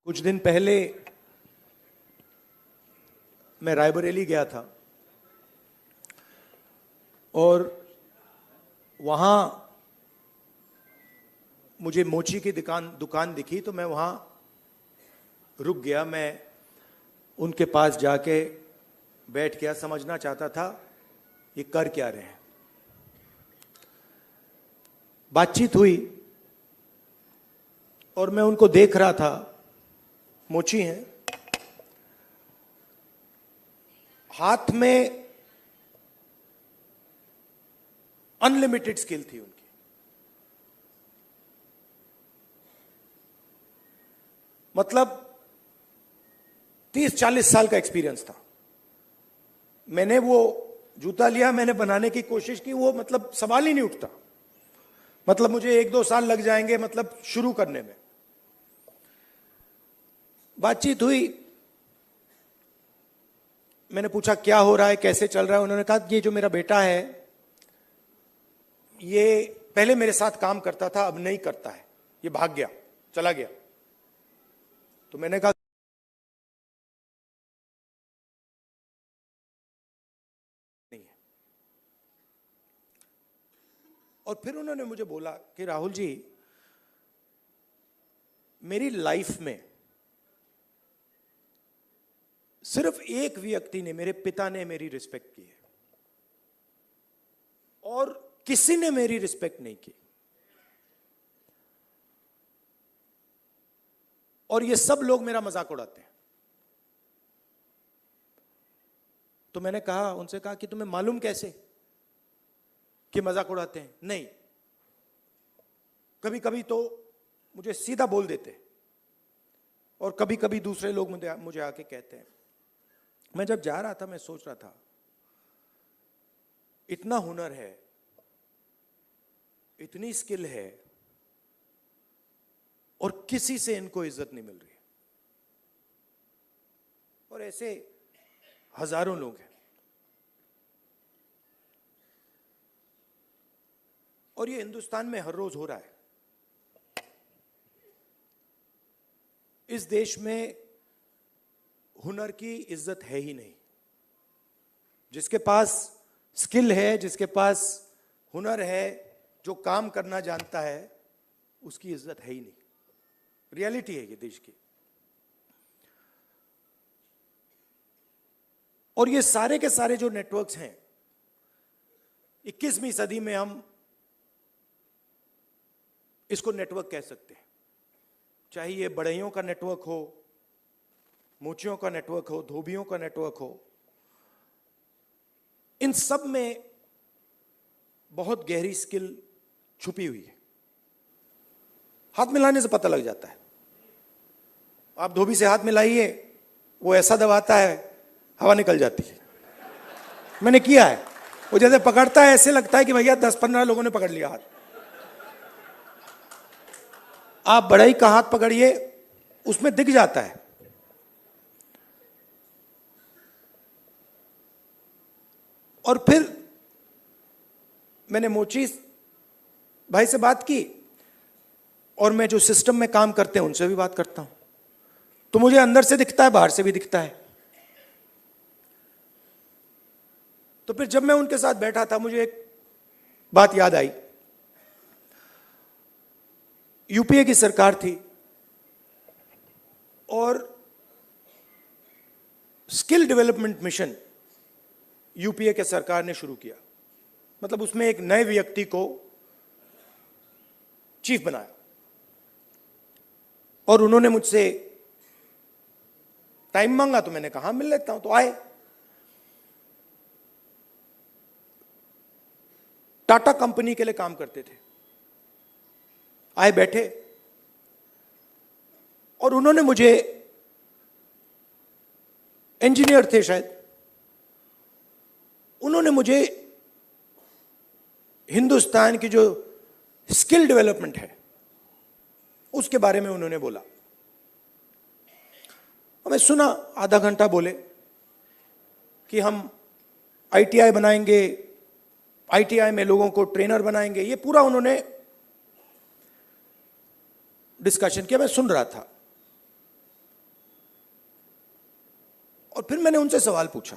कुछ दिन पहले मैं रायबरेली गया था और वहाँ मुझे मोची की दुकान दिखी तो मैं वहाँ रुक गया। मैं उनके पास जाके बैठ गया, समझना चाहता था ये कर क्या रहे हैं। बातचीत हुई और मैं उनको देख रहा था। मोची हैं, हाथ में अनलिमिटेड स्किल थी उनकी। मतलब 30-40 साल का एक्सपीरियंस था। मैंने वो जूता लिया, मैंने बनाने की कोशिश की, वो मतलब सवाल ही नहीं उठता। मतलब मुझे 1-2 साल लग जाएंगे मतलब शुरू करने में। बातचीत हुई, मैंने पूछा क्या हो रहा है, कैसे चल रहा है। उन्होंने कहा ये जो मेरा बेटा है ये पहले मेरे साथ काम करता था, अब नहीं करता है, ये भाग गया, चला गया। तो मैंने कहा नहीं है। और फिर उन्होंने मुझे बोला कि राहुल जी, मेरी लाइफ में सिर्फ एक व्यक्ति ने, मेरे पिता ने मेरी रिस्पेक्ट की है और किसी ने मेरी रिस्पेक्ट नहीं की। और ये सब लोग मेरा मजाक उड़ाते हैं। तो मैंने कहा, उनसे कहा कि तुम्हें मालूम कैसे कि मजाक उड़ाते हैं? नहीं, कभी कभी तो मुझे सीधा बोल देते और कभी कभी दूसरे लोग मुझे आके कहते हैं। मैं जब जा रहा था मैं सोच रहा था इतना हुनर है, इतनी स्किल है और किसी से इनको इज्जत नहीं मिल रही। और ऐसे हजारों लोग हैं। और ये हिंदुस्तान में हर रोज हो रहा है। इस देश में हुनर की इज्जत है ही नहीं। जिसके पास स्किल है, जिसके पास हुनर है, जो काम करना जानता है, उसकी इज्जत है ही नहीं। रियलिटी है ये देश की। और ये सारे के सारे जो नेटवर्क्स हैं, 21वीं सदी में हम इसको नेटवर्क कह सकते हैं। चाहे ये बढ़इयों का नेटवर्क हो, मोचियों का नेटवर्क हो, धोबियों का नेटवर्क हो, इन सब में बहुत गहरी स्किल छुपी हुई है। हाथ मिलाने से पता लग जाता है। आप धोबी से हाथ मिलाइए, वो ऐसा दबाता है हवा निकल जाती है। मैंने किया है। वो जैसे पकड़ता है ऐसे लगता है कि भैया 10-15 लोगों ने पकड़ लिया हाथ। आप बढ़ई का हाथ पकड़िए, उसमें दिख जाता है। और फिर मैंने मोची भाई से बात की और मैं जो सिस्टम में काम करते हैं उनसे भी बात करता हूं। तो मुझे अंदर से दिखता है, बाहर से भी दिखता है। तो फिर जब मैं उनके साथ बैठा था, मुझे एक बात याद आई। यूपीए की सरकार थी और स्किल डेवलपमेंट मिशन यूपीए के सरकार ने शुरू किया। मतलब उसमें एक नए व्यक्ति को चीफ बनाया और उन्होंने मुझसे टाइम मांगा। तो मैंने कहा मिल लेता हूं। तो आए। टाटा कंपनी के लिए काम करते थे। आए, बैठे और उन्होंने मुझे, इंजीनियर थे शायद, उन्होंने मुझे हिंदुस्तान की जो स्किल डेवलपमेंट है उसके बारे में उन्होंने बोला। और मैं सुना, आधा घंटा बोले कि हम आईटीआई बनाएंगे, आईटीआई में लोगों को ट्रेनर बनाएंगे। ये पूरा उन्होंने डिस्कशन किया। मैं सुन रहा था। और फिर मैंने उनसे सवाल पूछा।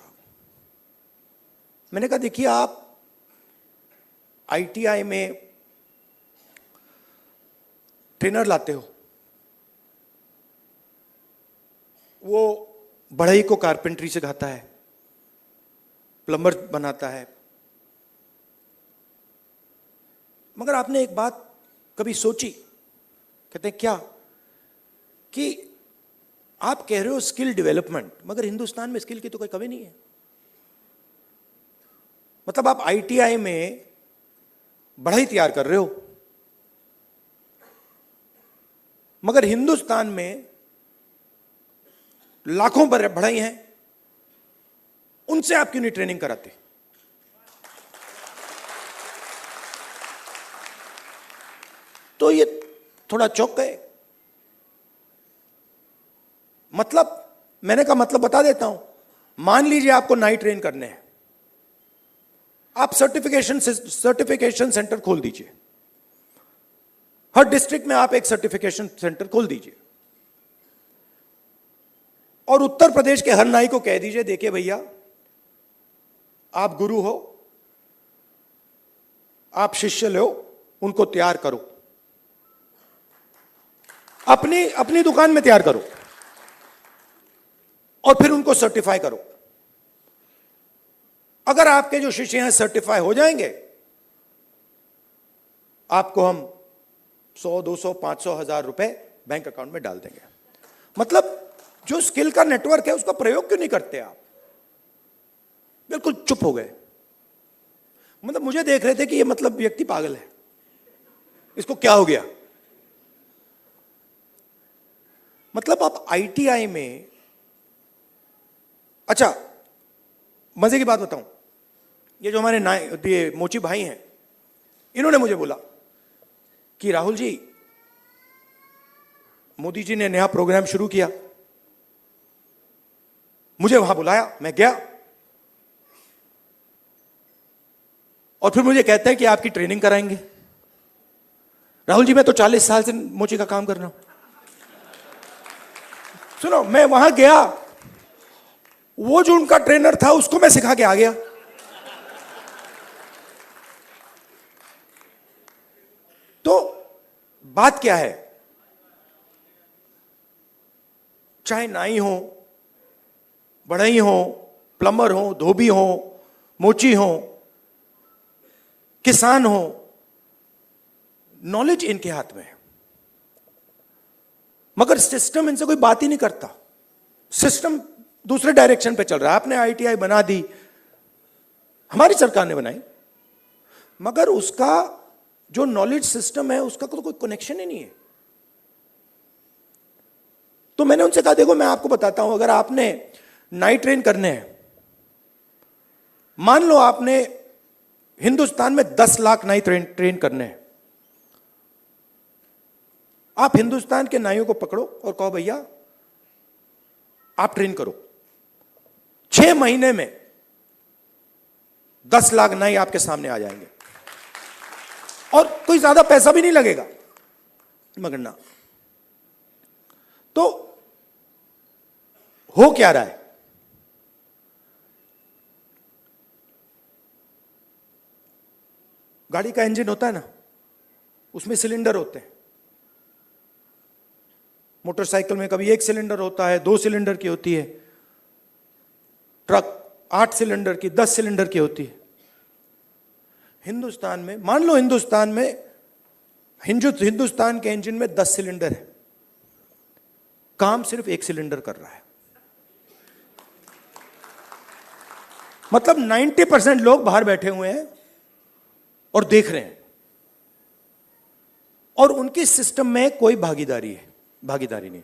मैंने कहा देखिए, आप आईटीआई में ट्रेनर लाते हो, वो बढ़ई को कारपेंट्री सिखाता है, प्लम्बर बनाता है, मगर आपने एक बात कभी सोची? कहते हैं क्या? कि आप कह रहे हो स्किल डेवलपमेंट, मगर हिंदुस्तान में स्किल की तो कोई कमी नहीं है। मतलब आप आईटीआई में बढ़ई तैयार कर रहे हो, मगर हिंदुस्तान में लाखों बढ़ई हैं, उनसे आप क्यों नहीं ट्रेनिंग कराते? तो ये थोड़ा चौंक गए। मतलब मैंने कहा मतलब बता देता हूं। मान लीजिए आपको नाई ट्रेन करने हैं, आप सर्टिफिकेशन सेंटर खोल दीजिए। हर डिस्ट्रिक्ट में आप एक सर्टिफिकेशन सेंटर खोल दीजिए और उत्तर प्रदेश के हर नाई को कह दीजिए, देखिए भैया, आप गुरु हो, आप शिष्य लो, उनको तैयार करो, अपनी दुकान में तैयार करो और फिर उनको सर्टिफाई करो। अगर आपके जो शिष्य हैं सर्टिफाई हो जाएंगे, आपको हम 100, 200, 500, 1000 रुपए बैंक अकाउंट में डाल देंगे। मतलब जो स्किल का नेटवर्क है उसका प्रयोग क्यों नहीं करते आप? बिल्कुल चुप हो गए। मतलब मुझे देख रहे थे कि ये मतलब व्यक्ति पागल है, इसको क्या हो गया। मतलब आप आईटीआई में, अच्छा मजे की बात बताऊं, ये जो हमारे ये मोची भाई हैं, इन्होंने मुझे बोला कि राहुल जी, मोदी जी ने नया प्रोग्राम शुरू किया, मुझे वहां बुलाया, मैं गया और फिर मुझे कहते हैं कि आपकी ट्रेनिंग कराएंगे। राहुल जी, मैं तो 40 साल से मोची का काम कर रहा हूं। सुनो, मैं वहां गया, वो जो उनका ट्रेनर था उसको मैं सिखा के आ गया। तो बात क्या है, चाहे नाई हो, बढ़ई हो, प्लम्बर हो, धोबी हो, मोची हो, किसान हो, नॉलेज इनके हाथ में है, मगर सिस्टम इनसे कोई बात ही नहीं करता। सिस्टम दूसरे डायरेक्शन पे चल रहा है। आपने आईटीआई बना दी, हमारी सरकार ने बनाई, मगर उसका जो नॉलेज सिस्टम है उसका तो कोई कनेक्शन ही नहीं है। तो मैंने उनसे कहा, देखो मैं आपको बताता हूं, अगर आपने नाई ट्रेन करने हैं, मान लो आपने हिंदुस्तान में 10 लाख नाई ट्रेन करने हैं, आप हिंदुस्तान के नाइयों को पकड़ो और कहो भैया आप ट्रेन करो, 6 महीने में 10 लाख नाई आपके सामने आ जाएंगे और कोई ज्यादा पैसा भी नहीं लगेगा, मगर ना। तो हो क्या रहा है, गाड़ी का इंजन होता है ना, उसमें सिलेंडर होते हैं। मोटरसाइकिल में कभी 1 सिलेंडर होता है, 2 सिलेंडर की होती है, ट्रक 8 सिलेंडर की, 10 सिलेंडर की होती है। हिंदुस्तान में मान लो हिंदुस्तान के इंजन में 10 सिलेंडर है, काम सिर्फ 1 सिलेंडर कर रहा है। मतलब 90% लोग बाहर बैठे हुए हैं और देख रहे हैं, और उनकी सिस्टम में कोई भागीदारी नहीं।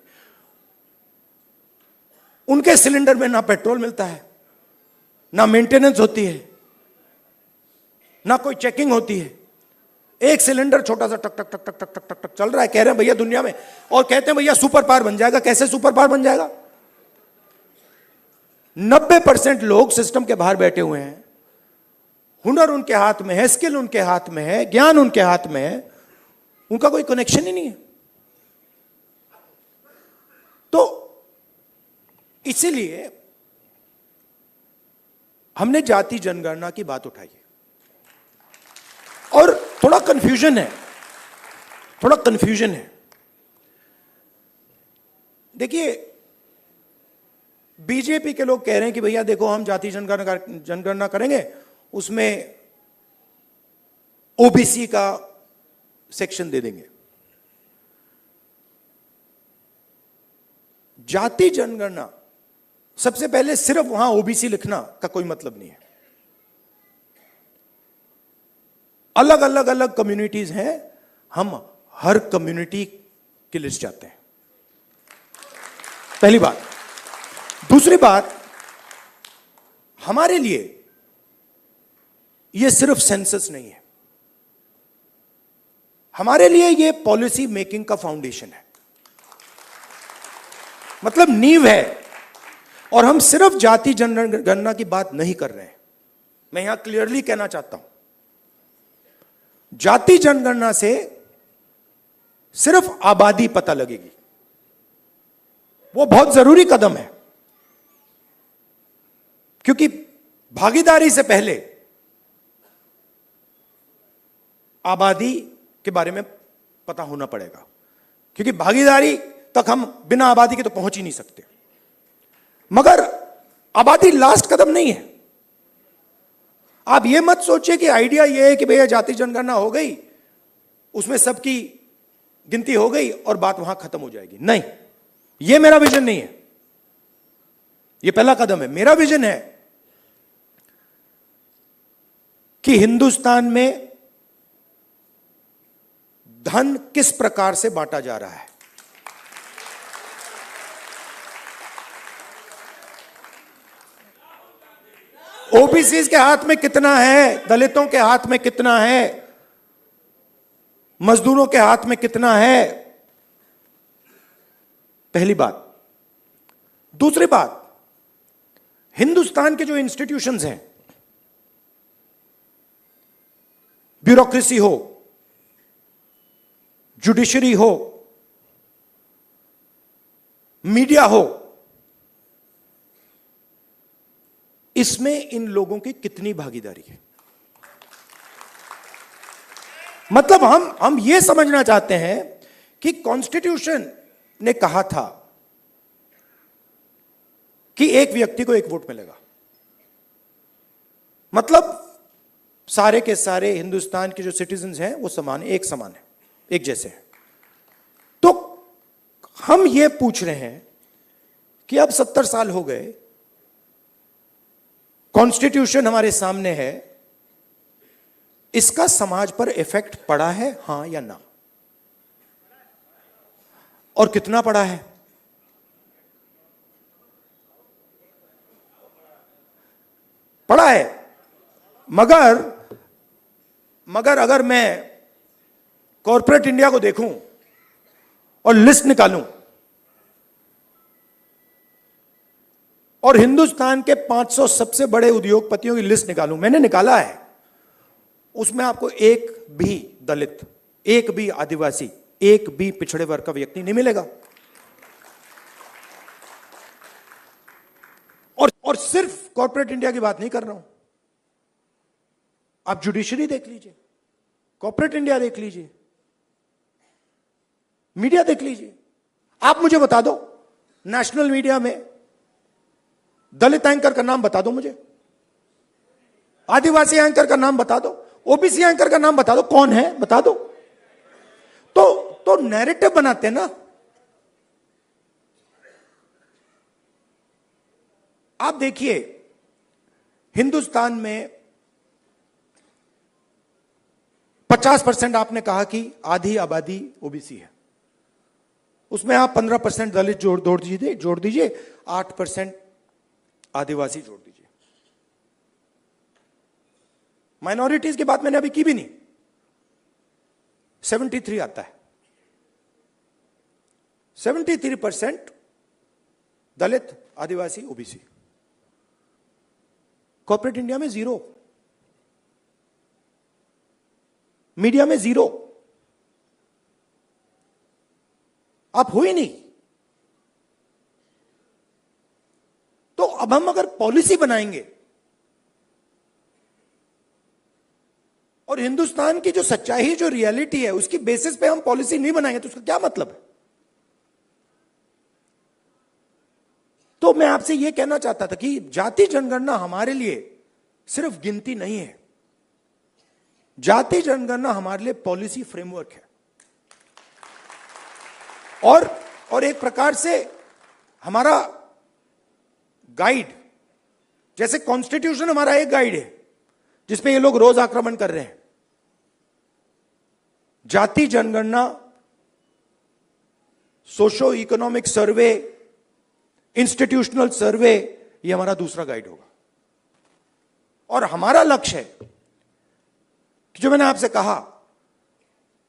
उनके सिलेंडर में ना पेट्रोल मिलता है, ना मेंटेनेंस होती है, ना कोई चेकिंग होती है। 1 सिलेंडर छोटा सा टक टक टक टक टक टक टक टक चल रहा है। कह रहे हैं भैया दुनिया में, और कहते हैं भैया सुपर पावर बन जाएगा। कैसे सुपर पावर बन जाएगा? 90% लोग सिस्टम के बाहर बैठे हुए हैं, हुनर उनके हाथ में है, स्किल उनके हाथ में है, ज्ञान उनके हाथ में है, उनका कोई कनेक्शन ही नहीं है। तो इसीलिए हमने जाति जनगणना की बात उठाई है और थोड़ा कंफ्यूजन है। देखिए, बीजेपी के लोग कह रहे हैं कि भैया देखो, हम जाति जनगणना करेंगे, उसमें ओबीसी का सेक्शन दे देंगे। जाति जनगणना, सबसे पहले सिर्फ वहां ओबीसी लिखना का कोई मतलब नहीं है। अलग अलग कम्युनिटीज हैं, हम हर कम्युनिटी की लिस्ट चाहते हैं, पहली बात। दूसरी बात, हमारे लिए यह सिर्फ सेंसस नहीं है, हमारे लिए यह पॉलिसी मेकिंग का फाउंडेशन है, मतलब नींव है। और हम सिर्फ जाति जनगणना की बात नहीं कर रहे हैं, मैं यहां क्लियरली कहना चाहता हूं, जाति जनगणना से सिर्फ आबादी पता लगेगी, वो बहुत जरूरी कदम है, क्योंकि भागीदारी से पहले आबादी के बारे में पता होना पड़ेगा, क्योंकि भागीदारी तक हम बिना आबादी के तो पहुंच ही नहीं सकते। मगर आबादी लास्ट कदम नहीं है। आप यह मत सोचिए कि आइडिया यह है कि भैया जाति जनगणना हो गई, उसमें सबकी गिनती हो गई और बात वहां खत्म हो जाएगी। नहीं, यह मेरा विजन नहीं है, यह पहला कदम है। मेरा विजन है कि हिंदुस्तान में धन किस प्रकार से बांटा जा रहा है, ओबीसी के हाथ में कितना है, दलितों के हाथ में कितना है, मजदूरों के हाथ में कितना है, पहली बात। दूसरी बात, हिंदुस्तान के जो इंस्टीट्यूशंस हैं, ब्यूरोक्रेसी हो, जुडिशरी हो, मीडिया हो, इसमें इन लोगों की कितनी भागीदारी है। मतलब हम यह समझना चाहते हैं कि कॉन्स्टिट्यूशन ने कहा था कि एक व्यक्ति को एक वोट मिलेगा, मतलब सारे के सारे हिंदुस्तान के जो सिटीजन्स हैं वो समान है, एक समान है, एक जैसे हैं। तो हम ये पूछ रहे हैं कि अब 70 साल हो गए, कॉन्स्टिट्यूशन हमारे सामने है, इसका समाज पर इफेक्ट पड़ा है, हां या ना, और कितना पड़ा है? पड़ा है। मगर अगर मैं कॉर्पोरेट इंडिया को देखूं और लिस्ट निकालूं और हिंदुस्तान के 500 सबसे बड़े उद्योगपतियों की लिस्ट निकालूं, मैंने निकाला है, उसमें आपको एक भी दलित, एक भी आदिवासी, एक भी पिछड़े वर्ग का व्यक्ति नहीं मिलेगा। और सिर्फ कॉर्पोरेट इंडिया की बात नहीं कर रहा हूं, आप जुडिशरी देख लीजिए, कॉर्पोरेट इंडिया देख लीजिए, मीडिया देख लीजिए। आप मुझे बता दो, नेशनल मीडिया में दलित एंकर का नाम बता दो मुझे, आदिवासी एंकर का नाम बता दो, ओबीसी एंकर का नाम बता दो, कौन है बता दो। तो नैरेटिव बनाते हैं ना। आप देखिए, हिंदुस्तान में 50% आपने कहा कि आधी आबादी ओबीसी है, उसमें आप 15% दलित जोड़ दीजिए, 8% आदिवासी जोड़ दीजिए। माइनॉरिटीज की बात मैंने अभी की भी नहीं, 73 आता है। 73% दलित, आदिवासी, ओबीसी। कॉर्पोरेट इंडिया में 0, मीडिया में 0। आप हो ही नहीं। तो अब हम अगर पॉलिसी बनाएंगे और हिंदुस्तान की जो सच्चाई, जो रियलिटी है, उसकी बेसिस पे हम पॉलिसी नहीं बनाएंगे तो उसका क्या मतलब है? तो मैं आपसे यह कहना चाहता था कि जाति जनगणना हमारे लिए सिर्फ गिनती नहीं है, जाति जनगणना हमारे लिए पॉलिसी फ्रेमवर्क है, और एक प्रकार से हमारा गाइड, जैसे कॉन्स्टिट्यूशन हमारा एक गाइड है जिसपे ये लोग रोज आक्रमण कर रहे हैं, जाति जनगणना, सोशो इकोनॉमिक सर्वे, इंस्टीट्यूशनल सर्वे, ये हमारा दूसरा गाइड होगा। और हमारा लक्ष्य है कि जो मैंने आपसे कहा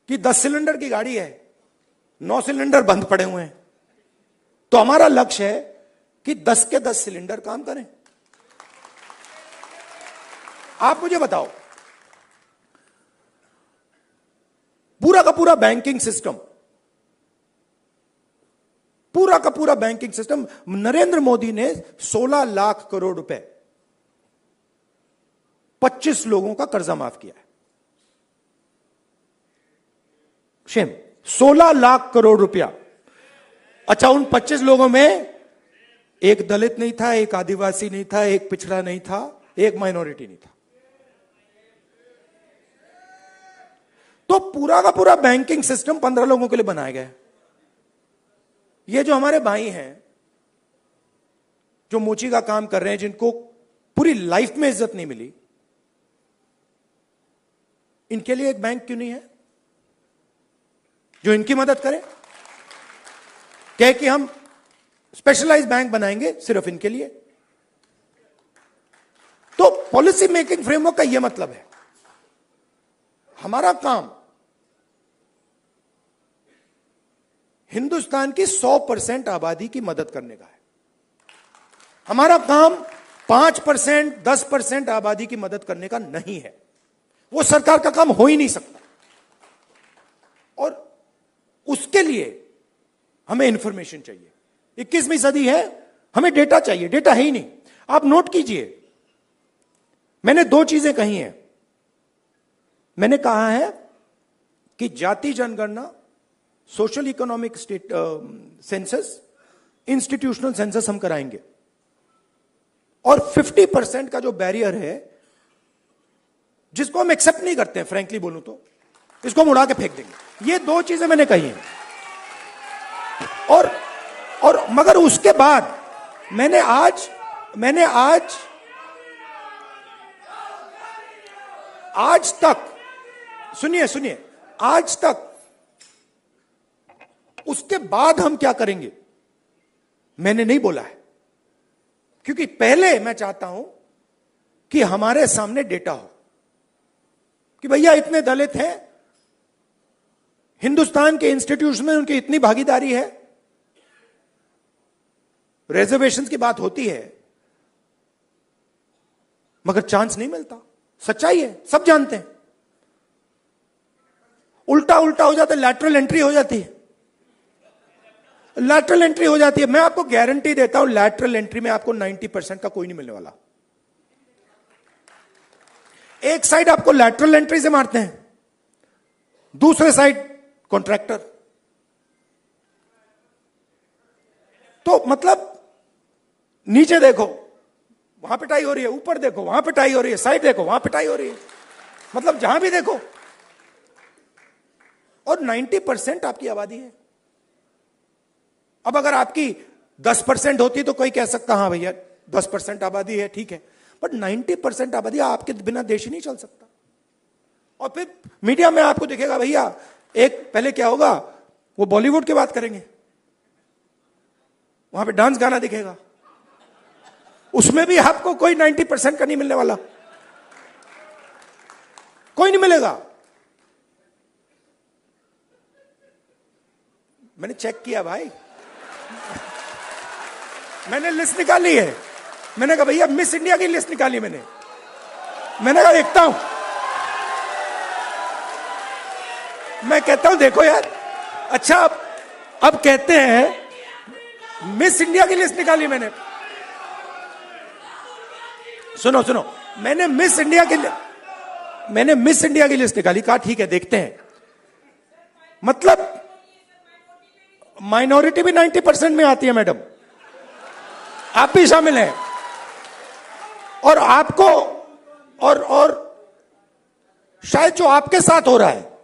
कि 10 सिलेंडर की गाड़ी है, 9 सिलेंडर बंद पड़े हुए हैं, तो हमारा लक्ष्य है कि 10 के 10 सिलेंडर काम करें। आप मुझे बताओ, पूरा का पूरा बैंकिंग सिस्टम, पूरा का पूरा बैंकिंग सिस्टम, नरेंद्र मोदी ने 16 लाख करोड़ रुपए 25 लोगों का कर्जा माफ किया है। शेम, 16 लाख करोड़ रुपया। अच्छा, उन 25 लोगों में एक दलित नहीं था, एक आदिवासी नहीं था, एक पिछड़ा नहीं था, एक माइनॉरिटी नहीं था। तो पूरा का पूरा बैंकिंग सिस्टम 15 लोगों के लिए बनाया गया है। ये जो हमारे भाई हैं जो मोची का काम कर रहे हैं, जिनको पूरी लाइफ में इज्जत नहीं मिली, इनके लिए एक बैंक क्यों नहीं है जो इनकी मदद करे? कहे कि हम स्पेशलाइज्ड बैंक बनाएंगे सिर्फ इनके लिए। तो पॉलिसी मेकिंग फ्रेमवर्क का यह मतलब है, हमारा काम हिंदुस्तान की 100% आबादी की मदद करने का है। हमारा काम 5%, 10% आबादी की मदद करने का नहीं है। वो सरकार का काम हो ही नहीं सकता। और उसके लिए हमें इंफॉर्मेशन चाहिए। 21वीं सदी है, हमें डेटा चाहिए। डेटा है ही नहीं। आप नोट कीजिए, मैंने 2 चीजें कही हैं। मैंने कहा है कि जाति जनगणना, social economic state census, institutional census हम कराएंगे, और 50% का जो बैरियर है, जिसको हम एक्सेप्ट नहीं करते हैं, फ्रैंकली बोलूं तो इसको हम उड़ा के फेंक देंगे। ये 2 चीजें मैंने कही हैं। और मगर उसके बाद मैंने आज तक, सुनिए, आज तक उसके बाद हम क्या करेंगे मैंने नहीं बोला है, क्योंकि पहले मैं चाहता हूं कि हमारे सामने डेटा हो कि भैया इतने दलित हैं, हिंदुस्तान के इंस्टीट्यूशन में उनकी इतनी भागीदारी है। रिजर्वेशन की बात होती है मगर चांस नहीं मिलता। सच्चाई है, सब जानते हैं। उल्टा हो जाता है, लैटरल एंट्री हो जाती है। लैटरल एंट्री हो जाती है। मैं आपको गारंटी देता हूं, लैटरल एंट्री में आपको 90% का कोई नहीं मिलने वाला। एक साइड आपको लैटरल एंट्री से मारते हैं, दूसरे साइड कॉन्ट्रैक्टर। तो मतलब नीचे देखो वहां पिटाई हो रही है, ऊपर देखो वहां पिटाई हो रही है, साइड देखो वहां पिटाई हो रही है, मतलब जहां भी देखो। और 90% आपकी आबादी है। अब अगर आपकी 10% होती तो कोई कह सकता हाँ भैया 10% आबादी है, ठीक है, बट 90% आबादी, आपके बिना देश ही नहीं चल सकता। और फिर मीडिया में आपको दिखेगा भैया, एक पहले क्या होगा, वो बॉलीवुड की बात करेंगे, वहां पे डांस गाना दिखेगा, उसमें भी आपको कोई 90% का नहीं मिलने वाला, कोई नहीं मिलेगा। मैंने चेक किया भाई, मैंने लिस्ट निकाली है। मैंने कहा भैया मिस इंडिया की लिस्ट निकाली मैंने कहा देखता हूं। मैं कहता हूं देखो यार, अच्छा अब कहते हैं मिस इंडिया की लिस्ट निकाली मैंने। सुनो, मैंने मिस इंडिया की, मैंने मिस इंडिया की लिस्ट निकाली, कहा ठीक है देखते हैं। मतलब माइनॉरिटी भी 90% में आती है मैडम, आप भी शामिल हैं। और आपको और शायद जो आपके साथ हो रहा है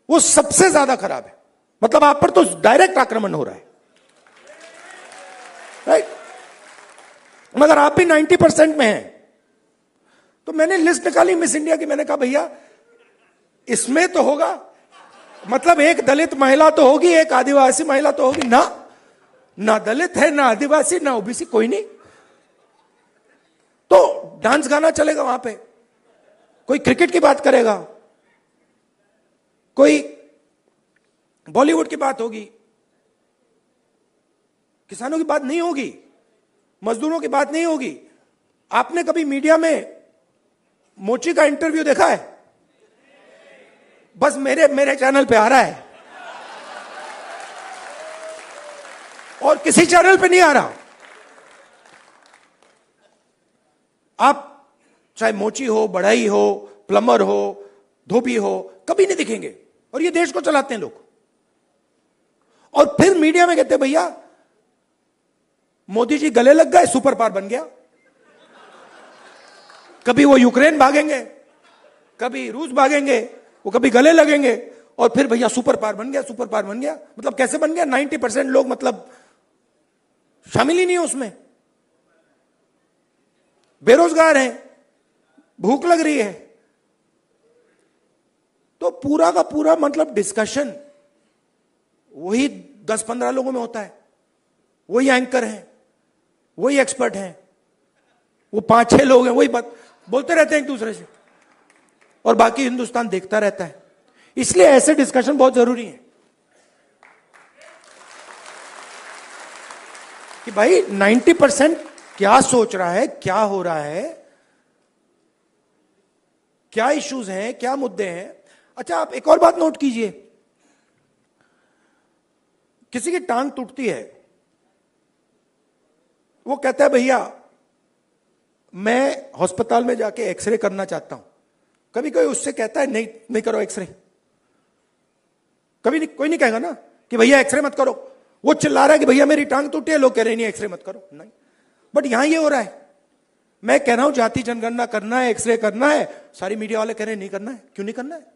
वो सबसे ज्यादा खराब है। मतलब आप पर तो डायरेक्ट आक्रमण हो रहा है, राइट? मगर आप भी 90% में हैं। तो मैंने लिस्ट निकाली मिस इंडिया की, मैंने कहा भैया इसमें तो होगा, मतलब एक दलित महिला तो होगी, एक आदिवासी महिला तो होगी ना दलित है, ना आदिवासी, ना ओबीसी, कोई नहीं। तो डांस गाना चलेगा वहां पे, कोई क्रिकेट की बात करेगा, कोई बॉलीवुड की बात होगी, किसानों की बात नहीं होगी, मजदूरों की बात नहीं होगी। आपने कभी मीडिया में मोची का इंटरव्यू देखा है? बस मेरे चैनल पे आ रहा है और किसी चैनल पे नहीं आ रहा। आप चाहे मोची हो, बढ़ई हो, प्लम्बर हो, धोबी हो, कभी नहीं दिखेंगे। और ये देश को चलाते हैं लोग। और फिर मीडिया में कहते हैं भैया मोदी जी गले लग गए, सुपर पावर बन गया। कभी वो यूक्रेन भागेंगे, कभी रूस भागेंगे, वो कभी गले लगेंगे और फिर भैया सुपर पावर बन गया, सुपर पावर बन गया। मतलब कैसे बन गया? 90% लोग मतलब शामिल ही नहीं है उसमें, बेरोजगार हैं, भूख लग रही है। तो पूरा का पूरा मतलब डिस्कशन वही 10-15 लोगों में होता है, वही एंकर हैं, वही एक्सपर्ट हैं, वो 5-6 लोग हैं, वही बात बोलते रहते हैं एक दूसरे से, और बाकी हिंदुस्तान देखता रहता है। इसलिए ऐसे डिस्कशन बहुत जरूरी है कि भाई 90% क्या सोच रहा है, क्या हो रहा है, क्या इश्यूज हैं, क्या मुद्दे हैं। अच्छा, आप एक और बात नोट कीजिए, किसी की टांग टूटती है, वो कहता है भैया मैं अस्पताल में जाके एक्सरे करना चाहता हूं। कभी कोई उससे कहता है नहीं करो एक्सरे? कभी नहीं, कोई नहीं कहेगा ना कि भैया एक्सरे मत करो। वो चिल्ला रहा है कि भैया मेरी टांग टूटी है, लोग कह रहे हैं नहीं एक्सरे मत करो, नहीं। बट यहां ये हो रहा है, मैं कह रहा हूं जाति जनगणना करना है, एक्सरे करना है, सारी मीडिया वाले कह रहे हैं नहीं करना है। क्यों नहीं करना है?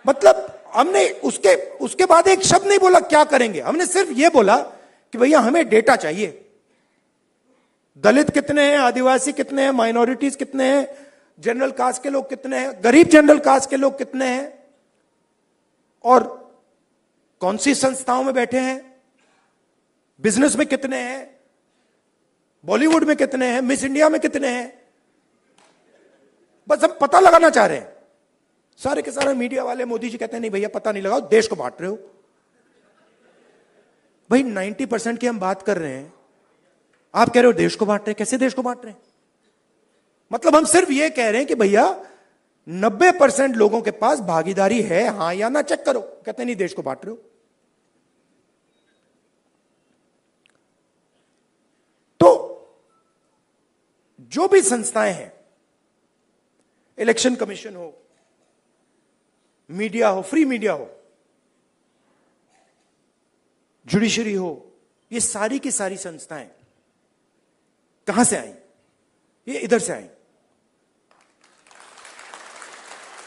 मतलब हमने उसके बाद एक शब्द नहीं बोला क्या करेंगे, हमने सिर्फ यह बोला कि भैया हमें डेटा चाहिए। दलित कितने हैं, आदिवासी कितने हैं, माइनॉरिटीज कितने हैं, जनरल कास्ट के लोग कितने हैं, गरीब जनरल कास्ट के लोग कितने हैं, और कौन सी संस्थाओं में बैठे हैं, बिजनेस में कितने हैं, बॉलीवुड में कितने हैं, मिस इंडिया में कितने हैं। बस हम पता लगाना चाह रहे हैं। सारे के सारे मीडिया वाले, मोदी जी कहते हैं नहीं भैया पता नहीं लगाओ, देश को बांट रहे हो। भाई 90% की हम बात कर रहे हैं, आप कह रहे हो देश को बांट रहे हैं। कैसे देश को बांट रहे हैं? मतलब हम सिर्फ ये कह रहे हैं कि भैया 90% लोगों के पास भागीदारी है, हां या ना, चेक करो। कहते हैं नहीं देश को बांट रहे हो। तो जो भी संस्थाएं हैं, इलेक्शन कमीशन हो, मीडिया हो, फ्री मीडिया हो, जुडिशरी हो, ये सारी की सारी संस्थाएं कहां से आई? ये इधर से आई।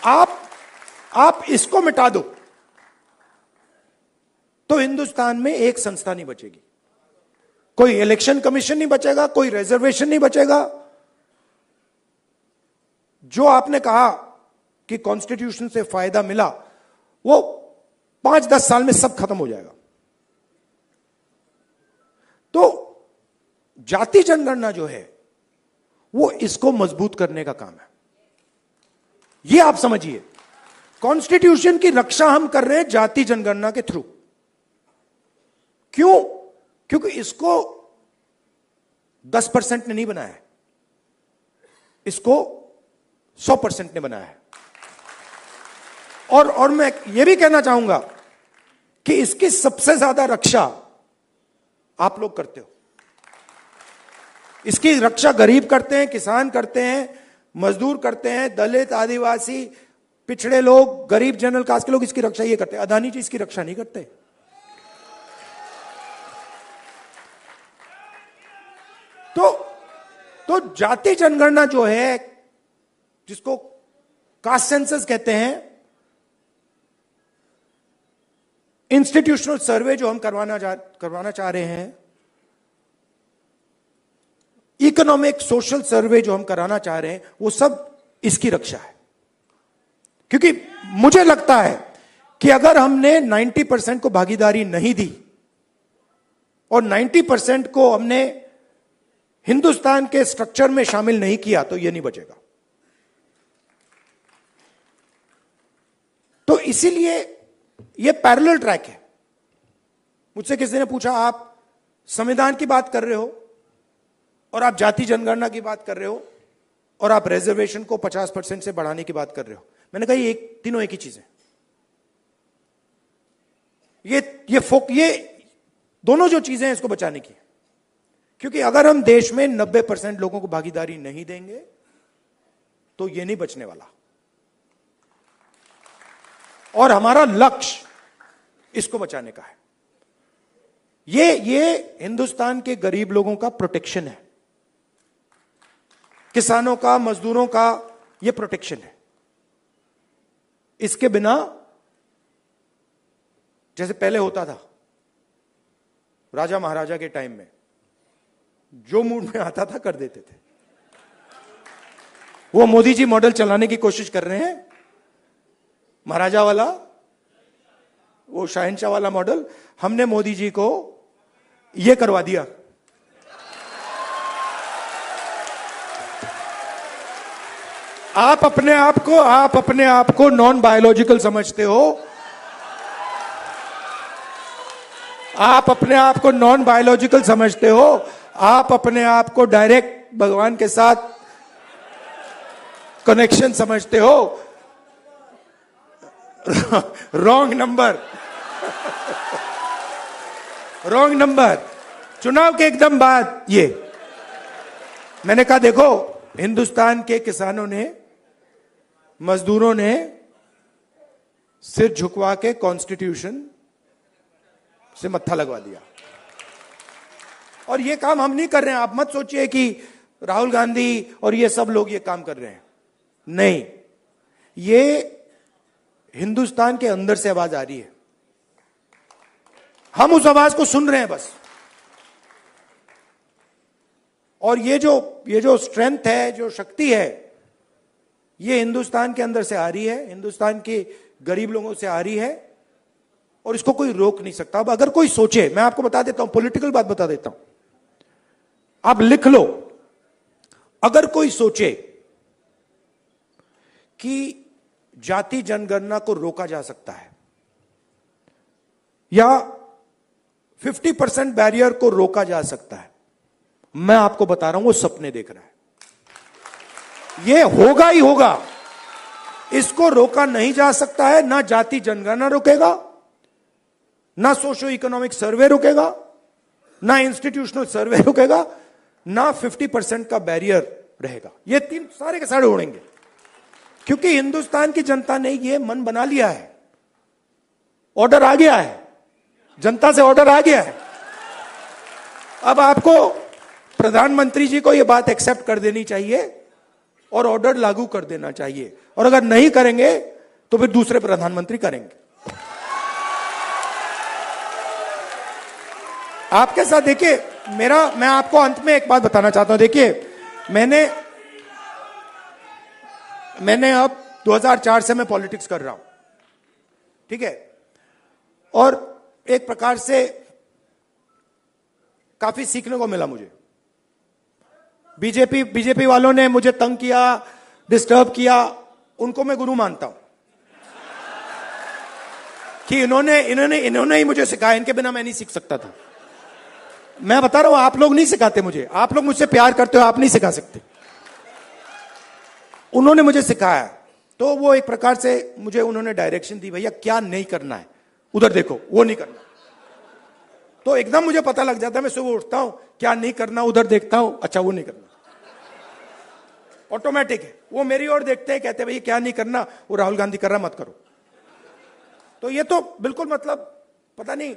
आप इसको मिटा दो तो हिंदुस्तान में एक संस्था नहीं बचेगी, कोई इलेक्शन कमीशन नहीं बचेगा, कोई रिजर्वेशन नहीं बचेगा। जो आपने कहा कि कॉन्स्टिट्यूशन से फायदा मिला, वो 5-10 साल में सब खत्म हो जाएगा। तो जाति जनगणना जो है वो इसको मजबूत करने का काम है। ये आप समझिए, कॉन्स्टिट्यूशन की रक्षा हम कर रहे हैं जाति जनगणना के थ्रू। क्यों? क्योंकि इसको 10% ने नहीं बनाया है, इसको 100% ने बनाया है। और मैं ये भी कहना चाहूंगा कि इसकी सबसे ज्यादा रक्षा आप लोग करते हो। इसकी रक्षा गरीब करते हैं, किसान करते हैं, मजदूर करते हैं, दलित, आदिवासी, पिछड़े लोग, गरीब जनरल कास्ट के लोग इसकी रक्षा ये करते हैं। अदानी जी इसकी रक्षा नहीं करते। तो जाति जनगणना जो है, जिसको कास्ट सेंसस कहते हैं, इंस्टीट्यूशनल सर्वे जो हम करवाना चाह रहे हैं, इकोनॉमिक सोशल सर्वे जो हम कराना चाह रहे हैं, वो सब इसकी रक्षा है। क्योंकि मुझे लगता है कि अगर हमने 90% को भागीदारी नहीं दी और 90% को हमने हिंदुस्तान के स्ट्रक्चर में शामिल नहीं किया, तो यह नहीं बचेगा। तो इसीलिए यह पैरेलल ट्रैक है। मुझसे किसी ने पूछा, आप संविधान की बात कर रहे हो और आप जाति जनगणना की बात कर रहे हो और आप रिजर्वेशन को 50% से बढ़ाने की बात कर रहे हो। मैंने कहा ये तीनों एक ही चीज है। ये दोनों जो चीजें हैं इसको बचाने की। क्योंकि अगर हम देश में 90% लोगों को भागीदारी नहीं देंगे तो ये नहीं बचने वाला। और हमारा लक्ष्य इसको बचाने का है। ये हिंदुस्तान के गरीब लोगों का प्रोटेक्शन है, किसानों का, मजदूरों का ये प्रोटेक्शन है। इसके बिना जैसे पहले होता था राजा महाराजा के टाइम में, जो मूड में आता था कर देते थे। वो मोदी जी मॉडल चलाने की कोशिश कर रहे हैं, महाराजा वाला, वो शहंशाह वाला मॉडल। हमने मोदी जी को यह करवा दिया। आप अपने आप को नॉन बायोलॉजिकल समझते हो। आप अपने आप को नॉन बायोलॉजिकल समझते हो। आप अपने आप को डायरेक्ट भगवान के साथ कनेक्शन समझते हो। Wrong number. Wrong number. चुनाव के एकदम बाद ये मैंने कहा, देखो हिंदुस्तान के किसानों ने, मजदूरों ने सिर झुकवा के कॉन्स्टिट्यूशन से मत्था लगवा दिया। और ये काम हम नहीं कर रहे हैं। आप मत सोचिए कि राहुल गांधी और ये सब लोग ये काम कर रहे हैं। नहीं, ये हिंदुस्तान के अंदर से आवाज आ रही है। हम उस आवाज को सुन रहे हैं बस। और ये जो स्ट्रेंथ है, जो शक्ति है, ये हिंदुस्तान के अंदर से आ रही है, हिंदुस्तान के गरीब लोगों से आ रही है और इसको कोई रोक नहीं सकता। अब अगर कोई सोचे, मैं आपको बता देता हूं, पॉलिटिकल बात बता देता हूं, आप लिख लो। अगर कोई सोचे कि जाति जनगणना को रोका जा सकता है या 50% बैरियर को रोका जा सकता है, मैं आपको बता रहा हूं वो सपने देख रहा है। ये होगा ही होगा। इसको रोका नहीं जा सकता है। ना जाति जनगणना रोकेगा, ना सोशो इकोनॉमिक सर्वे रोकेगा, ना इंस्टीट्यूशनल सर्वे रोकेगा, ना 50% का बैरियर रहेगा। ये तीन सारे के सारे उड़ेंगे। क्योंकि हिंदुस्तान की जनता ने ये मन बना लिया है। ऑर्डर आ गया है, जनता से ऑर्डर आ गया है। अब आपको प्रधानमंत्री जी को यह बात एक्सेप्ट कर देनी चाहिए और ऑर्डर लागू कर देना चाहिए। और अगर नहीं करेंगे तो फिर दूसरे प्रधानमंत्री करेंगे। आपके साथ देखिए, मैं आपको अंत में एक बात बताना चाहता हूं। देखिए, मैंने अब 2004 से मैं पॉलिटिक्स कर रहा हूं, ठीक है। और एक प्रकार से काफी सीखने को मिला मुझे। बीजेपी वालों ने मुझे तंग किया, डिस्टर्ब किया, उनको मैं गुरु मानता हूं कि इन्होंने ही मुझे सिखाया। इनके बिना मैं नहीं सीख सकता था। मैं बता रहा हूं, आप लोग नहीं सिखाते मुझे। आप लोग मुझसे प्यार करते हो, आप नहीं सिखा सकते। उन्होंने मुझे सिखाया, तो वो एक प्रकार से मुझे उन्होंने डायरेक्शन दी, भैया क्या नहीं करना है, उधर देखो, वो नहीं करना। तो एकदम मुझे पता लग जाता है, मैं सुबह उठता हूं, क्या नहीं करना, उधर देखता हूं, अच्छा वो नहीं करना, ऑटोमेटिक है। वो मेरी ओर देखते हैं, कहते हैं भाई क्या नहीं करना, वो राहुल गांधी कर रहा, मत करो। तो ये तो बिल्कुल मतलब पता नहीं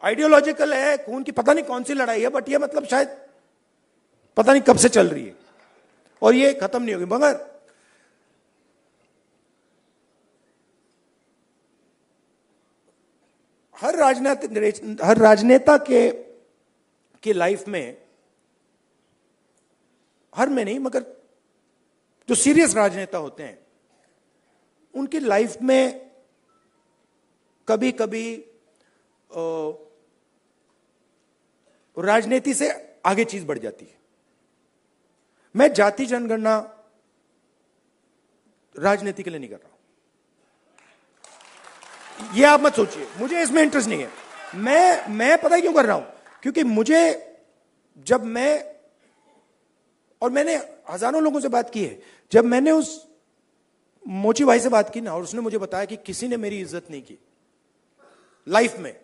आइडियोलॉजिकल है, खून की पता नहीं कौन सी लड़ाई है, बट ये मतलब शायद पता नहीं कब से चल रही है और ये खत्म नहीं होगी। मगर हर राजनेता के लाइफ में, हर में नहीं मगर जो सीरियस राजनेता होते हैं उनकी लाइफ में कभी कभी राजनीति से आगे चीज बढ़ जाती है। मैं जाति जनगणना राजनीति के लिए नहीं कर रहा हूं, ये आप मत सोचिए, मुझे इसमें इंटरेस्ट नहीं है। मैं पता है क्यों कर रहा हूं, क्योंकि मुझे जब मैंने हजारों लोगों से बात की है, जब मैंने उस मोची भाई से बात की ना और उसने मुझे बताया कि किसी ने मेरी इज्जत नहीं की लाइफ में,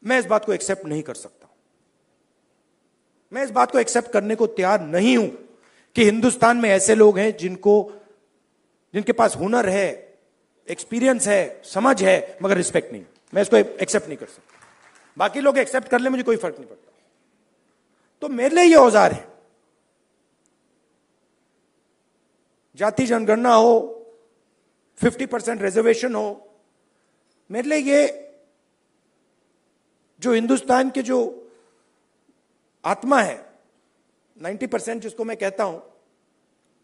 मैं इस बात को एक्सेप्ट नहीं कर सकता। मैं इस बात को एक्सेप्ट करने को तैयार नहीं हूं कि हिंदुस्तान में ऐसे लोग हैं जिनके पास हुनर है, एक्सपीरियंस है, समझ है, मगर रिस्पेक्ट नहीं। मैं इसको एक्सेप्ट नहीं कर सकता। बाकी लोग एक्सेप्ट कर ले, मुझे कोई फर्क नहीं पड़ता। तो मेरे लिए ये औजार है, जाति जनगणना हो, 50% रिजर्वेशन हो, मेरे लिए ये जो हिंदुस्तान के जो आत्मा है, 90% जिसको मैं कहता हूं,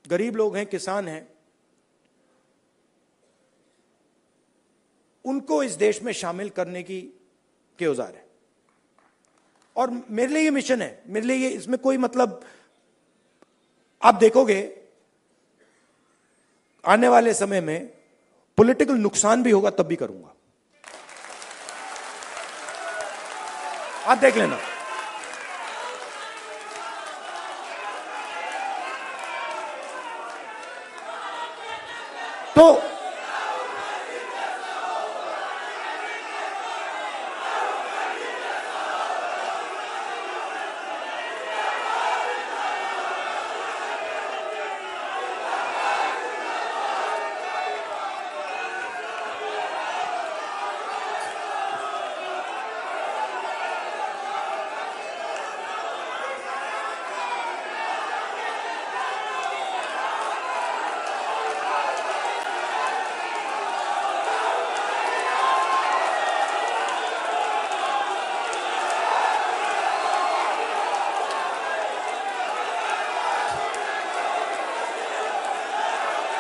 गरीब लोग हैं, किसान हैं, उनको इस देश में शामिल करने के औजार है। और मेरे लिए ये मिशन है, मेरे लिए ये, इसमें कोई मतलब, आप देखोगे आने वाले समय में पॉलिटिकल नुकसान भी होगा तब भी करूंगा, आप देख लेना। तो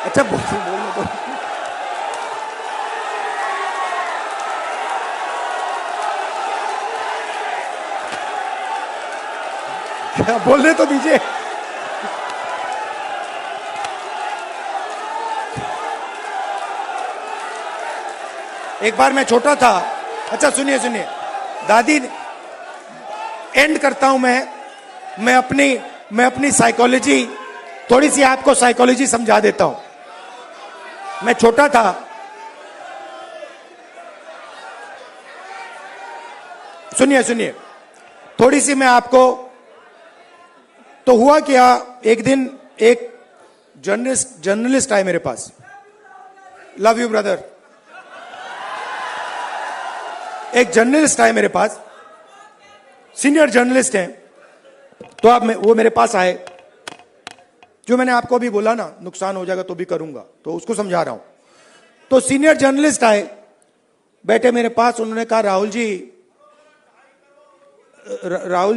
अच्छा बोलने दो। क्या बोलने तो दीजिए। एक बार मैं छोटा था, अच्छा सुनिए दादी, एंड करता हूं मैं अपनी साइकोलॉजी, थोड़ी सी आपको साइकोलॉजी समझा देता हूं। मैं छोटा था, सुनिए थोड़ी सी मैं आपको, तो हुआ क्या, एक दिन एक जर्नलिस्ट आए मेरे पास, लव यू ब्रदर, एक जर्नलिस्ट आए मेरे पास, सीनियर जर्नलिस्ट हैं, तो वो मेरे पास आए, जो मैंने आपको अभी बोला ना, नुकसान हो जाएगा तो भी करूंगा, तो उसको समझा रहा हूं। तो सीनियर जर्नलिस्ट आए, बैठे मेरे पास, उन्होंने कहा राहुल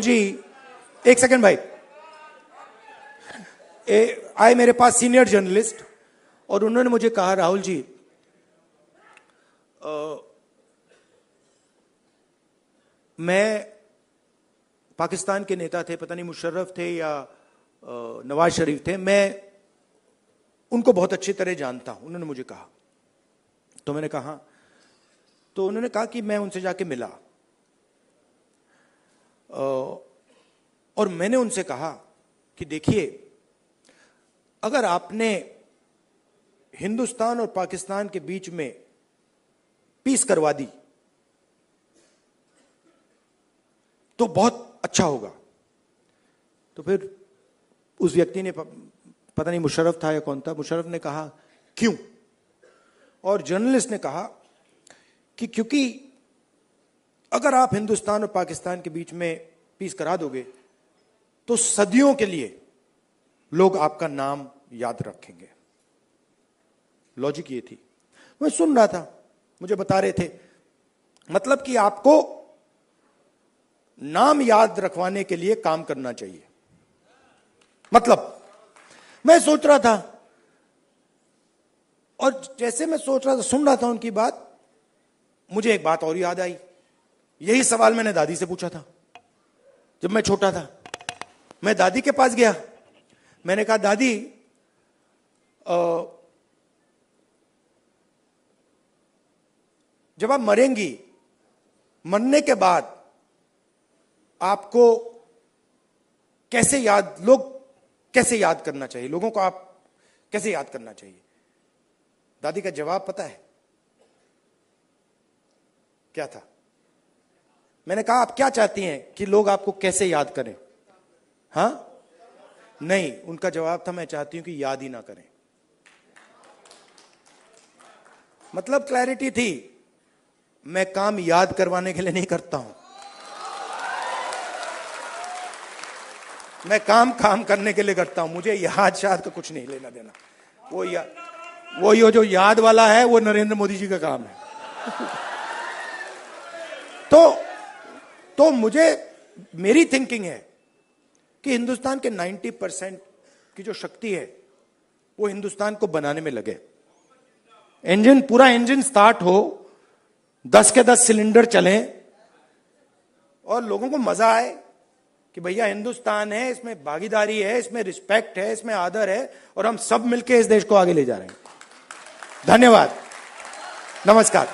जी, एक सेकंड भाई, आए मेरे पास सीनियर जर्नलिस्ट और उन्होंने मुझे कहा राहुल जी, मैं पाकिस्तान के नेता थे, पता नहीं मुशर्रफ थे या नवाज शरीफ थे, मैं उनको बहुत अच्छी तरह जानता हूं, उन्होंने मुझे कहा। तो मैंने कहा, तो उन्होंने कहा कि मैं उनसे जाके मिला और मैंने उनसे कहा कि देखिए, अगर आपने हिंदुस्तान और पाकिस्तान के बीच में पीस करवा दी तो बहुत अच्छा होगा। तो फिर उस व्यक्ति ने, पता नहीं मुशर्रफ था या कौन था, मुशर्रफ ने कहा क्यों? और जर्नलिस्ट ने कहा कि क्योंकि अगर आप हिंदुस्तान और पाकिस्तान के बीच में पीस करा दोगे तो सदियों के लिए लोग आपका नाम याद रखेंगे। लॉजिक ये थी। मैं सुन रहा था, मुझे बता रहे थे मतलब कि आपको नाम याद रखवाने के लिए काम करना चाहिए। मतलब मैं सोच रहा था, और जैसे मैं सोच रहा था, सुन रहा था उनकी बात, मुझे एक बात और याद आई। यही सवाल मैंने दादी से पूछा था जब मैं छोटा था। मैं दादी के पास गया, मैंने कहा दादी जब आप मरेंगी, मरने के बाद आपको लोग कैसे याद करना चाहिए, लोगों को आप कैसे याद करना चाहिए? दादी का जवाब पता है क्या था? मैंने कहा आप क्या चाहती हैं कि लोग आपको कैसे याद करें? हां? नहीं, उनका जवाब था मैं चाहती हूं कि याद ही ना करें। मतलब क्लैरिटी थी, मैं काम याद करवाने के लिए नहीं करता हूं, मैं काम करने के लिए करता हूं। मुझे याद शाद का कुछ नहीं लेना देना। वो ये जो याद वाला है वो नरेंद्र मोदी जी का काम है। तो मुझे, मेरी थिंकिंग है कि हिंदुस्तान के 90% की जो शक्ति है वो हिंदुस्तान को बनाने में लगे। पूरा इंजन स्टार्ट हो, 10 के 10 सिलेंडर चलें और लोगों को मजा आए कि भैया हिंदुस्तान है, इसमें भागीदारी है, इसमें रिस्पेक्ट है, इसमें आदर है, और हम सब मिलकर इस देश को आगे ले जा रहे हैं। धन्यवाद, नमस्कार।